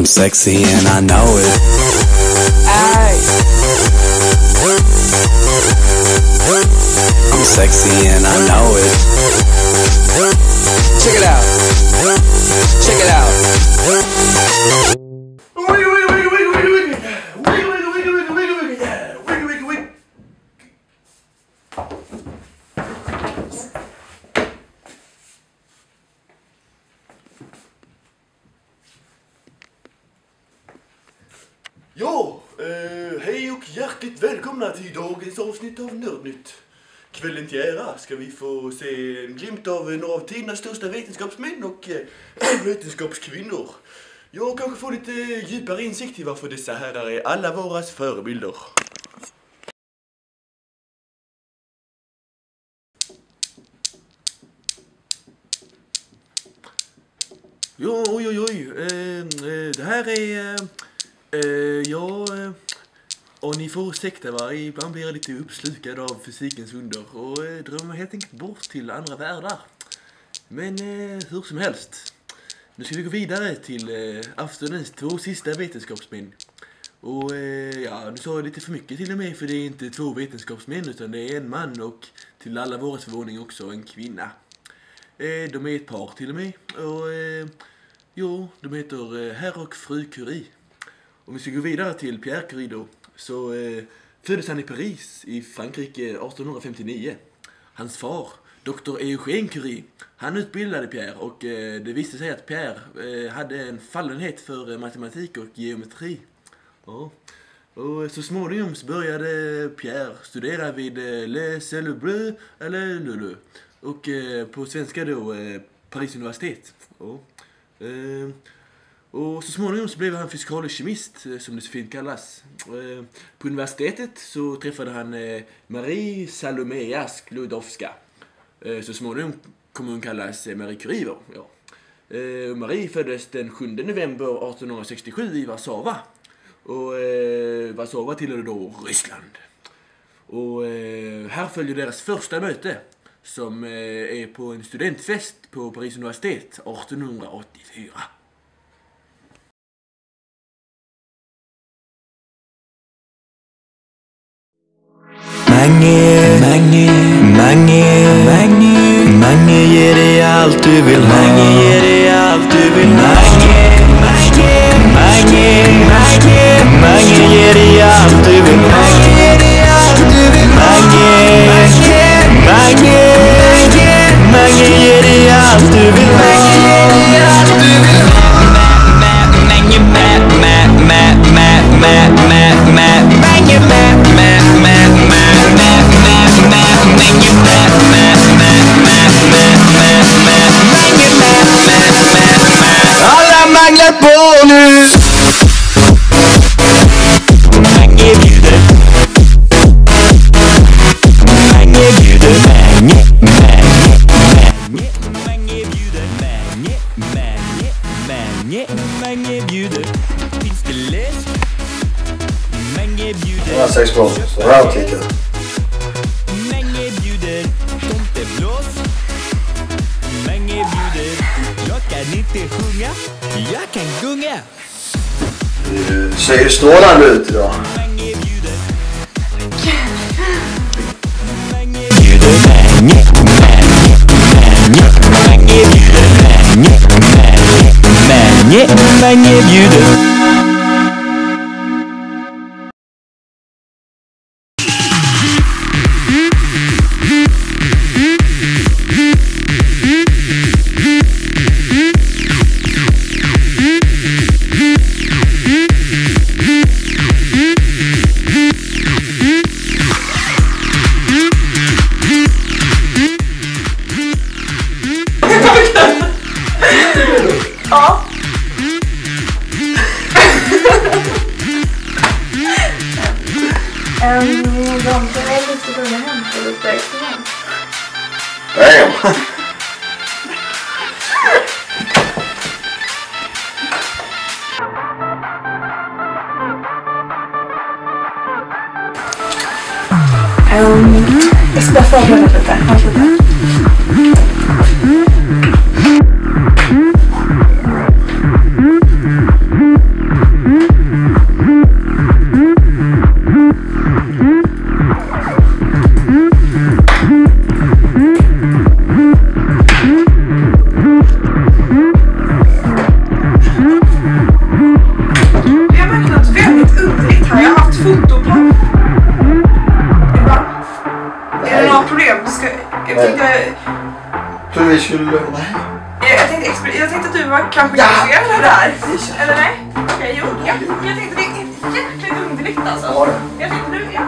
I'm sexy and I know it. Ay. I'm sexy and I know it. Check it out. Check it out. Ja, hej och hjärtligt välkomna till dagens avsnitt av Nördnytt. Kvällen till ära ska vi få se en glimt av några av tidernas största vetenskapsmän och vetenskapskvinnor. Jag kanske får lite djupare insikt i varför dessa herrar är alla våras förebilder. Ja, oj. Det här är... och ni får ursäkta va, ibland blir jag lite uppslukad av fysikens under och drömmer helt enkelt bort till andra världar. Men hur som helst, nu ska vi gå vidare till aftonens 2 sista vetenskapsmän. Och nu sa jag lite för mycket till och med, för det är inte 2 vetenskapsmän utan det är en man och till alla våra förvåning också en kvinna. De är ett par till och med och de heter herr och fru Curie. Om vi ska gå vidare till Pierre Curie då, så föddes han i Paris i Frankrike 1859. Hans far, Dr. Eugène Curie, han utbildade Pierre och det visste sig att Pierre hade en fallenhet för matematik och geometri. Ja. Och så småningom började Pierre studera vid Le Celebreux eller Lulu och på svenska då Paris universitet. Ja. Och så småningom så blev han fysikalisk kemist, som det så fint kallas. På universitetet så träffade han Marie Salomé Sklodowska. Så småningom kommer hon kallas Marie Curie. Ja. Marie föddes den 7 november 1867 i Warszawa. Och Warszawa tillhörde då Ryssland. Och här följer deras första möte som är på en studentfest på Paris universitet 1884. Mange ger dig allt du vill ha. Mange ger dig allt du vill ha. Mange ger dig allt du vill ha. Alla manglar på nu. Mange bjuder. Mange bjuder. Mange bjuder. Finns det läsk? Mange bjuder. Ja, 6 gånger. Så här tycker jag. Mange bjuder. Tomteblås. Mange bjuder. Jag kan inte sjunga. Jag kan gunga. Du ser strålande ut idag. Mange bjuder. Mange bjuder. Mange bjuder. Ja. De som är lite unga hem för lite experiment. Damn. Jag ska bara förbereda lite. Tror vi skulle... Nej. Jag tänkte att du var kanske intresserad av det här. Eller nej? Okej, jo. Ja. Jag tänkte det är jäkligt underligt alltså. Ja, det. Jag tänkte du, ja.